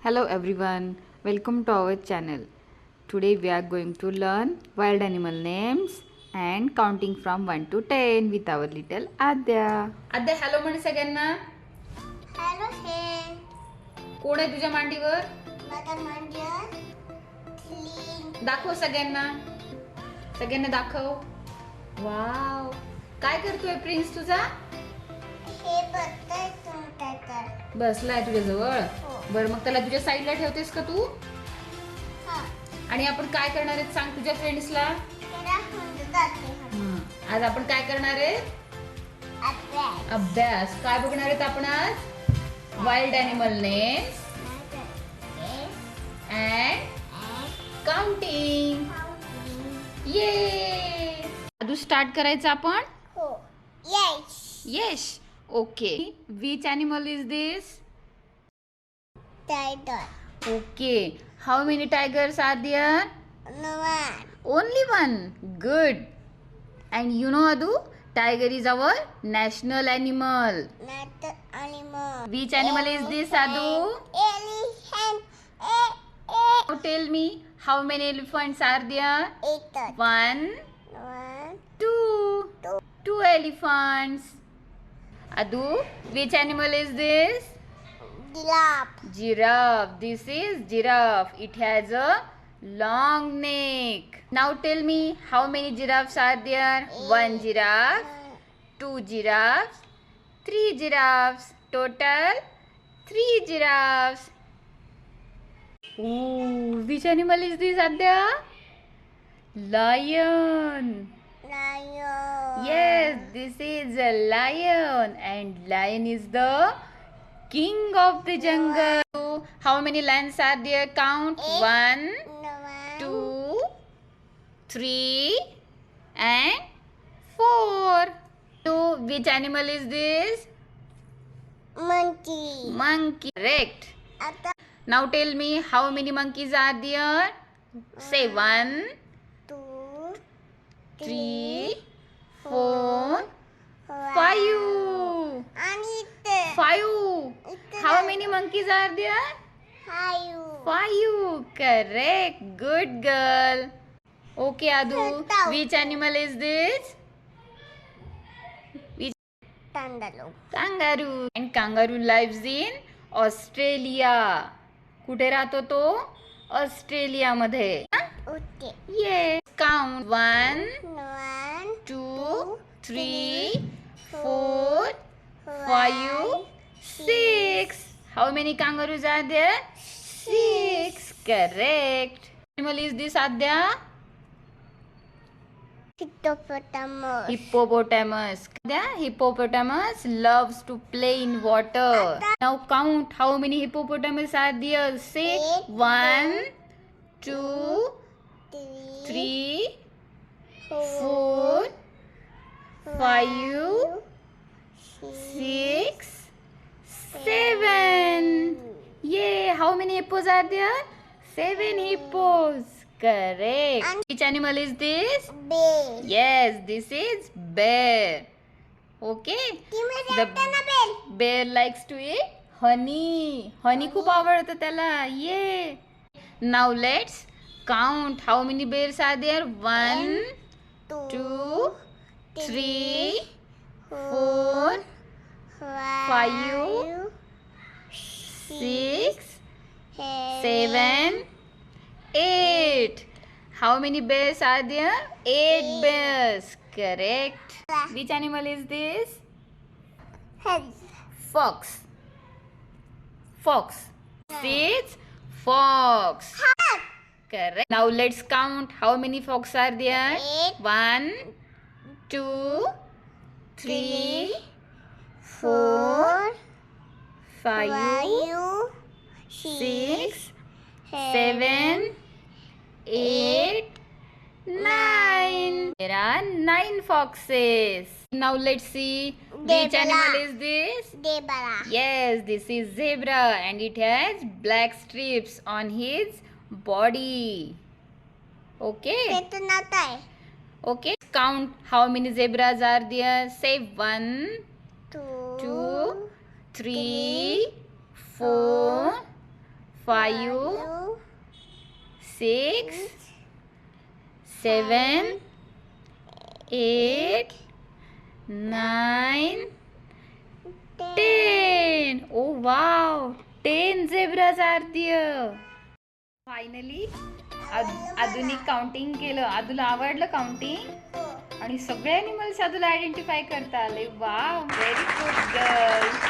Hello everyone, welcome to our channel. Today we are going to learn wild animal names and counting from 1 to 10 with our little Adya. Adya, hello म्हण सगळ्यांना. Hello हे कोण आहे तुझ्या मांडीवर? माझ्या मांडीवर clean दाखव सगळ्यांना. सगळ्यांना दाखव. वाव, काय करतोय प्रिन्स तुझा? हे बघताय तुमच्या तर बसलाय तुझ्या जवळ. हो. बरं, मग त्याला तुझ्या साईडला ठेवतेस का तू? हा आणि आपण काय करणार आहेत सांग तुझ्या फ्रेंड्सला. तेरा हुंड जाते आज आपण काय करणार आहे? अभ्यास अभ्यास. काय बघणार आहेत आपण आज? Wild animal names and counting. ये आदू स्टार्ट करायचं आपण. हो yes yes. Okay. Which animal is this? Tiger Okay. How many tigers are there? नवान Only one. Good. And you know Adu, tiger is our national animal. Not animal Which animal is this Adu? elephant Now tell me, how many elephants are there? एक One, one two. Two elephants. Adu, which animal is this? giraffe Giraffe. This is giraffe. It has a long neck. Now tell me, how many giraffes are there? One giraffe, two giraffes, three giraffes. Total three giraffes. Ooh, which animal is this, Adya? Lion. lion Yes, this is a lion, and lion is the king of the jungle. How many lions are there? Count. One, नवान 2, 3, and 4. So, which animal is this? monkey Monkey. Correct. आता Now tell me, how many monkeys are there? Say 1, 2 3, 4, 5. आणि इथे 5. How many monkeys are there? 5. Correct. Good girl. Okay, Adu. Which animal is this? Which? तांदूळ Kangaroo. And kangaroo lives in Australia. कुठे राहतो तो? Australia मध्ये. Okay Yes. Count. 1, one 2, 3, 4, 5, 6. How many kangaroos are there? 6. Correct. Animal is this, Adya? Hippopotamus Hippopotamus. Adya, hippopotamus loves to play in water. Now count how many hippopotamus are there. Say 1, 2, 3, 4, 5, 6, 7. Yay! How many hippos are there? 7 hippos. Correct. Which animal is this? बे Yes, this is bear. Okay. The bear likes to eat honey. Honey खूप आवडतं त्याला. Yay! Now let's count how many bears are there. 1, 2, 3, 4, 5, 6, 7, 8. How many bears are there? 8 bears. Correct. Which animal is this? Fox. Fox. This is fox. Correct. Now let's count how many fox are there. 1, 2, 3, 4, 5, 6, 7, 8, 9. There are 9 foxes. Now let's see which Zebra. animal is this? Debra Yes, this is zebra and it has black strips on his body. Okay. त्याचं नाव काय Okay. Count how many zebras are there. Say 1, 2, 3, 4, 5, 6, 7, 8, 9, 10. Oh wow, 10 zebras are there. Finally आदूनी counting केलं. आदूला आवडलं counting आणि सगळे animals आदूला identify करता आले. वाव, व्हेरी गुड गर्ल.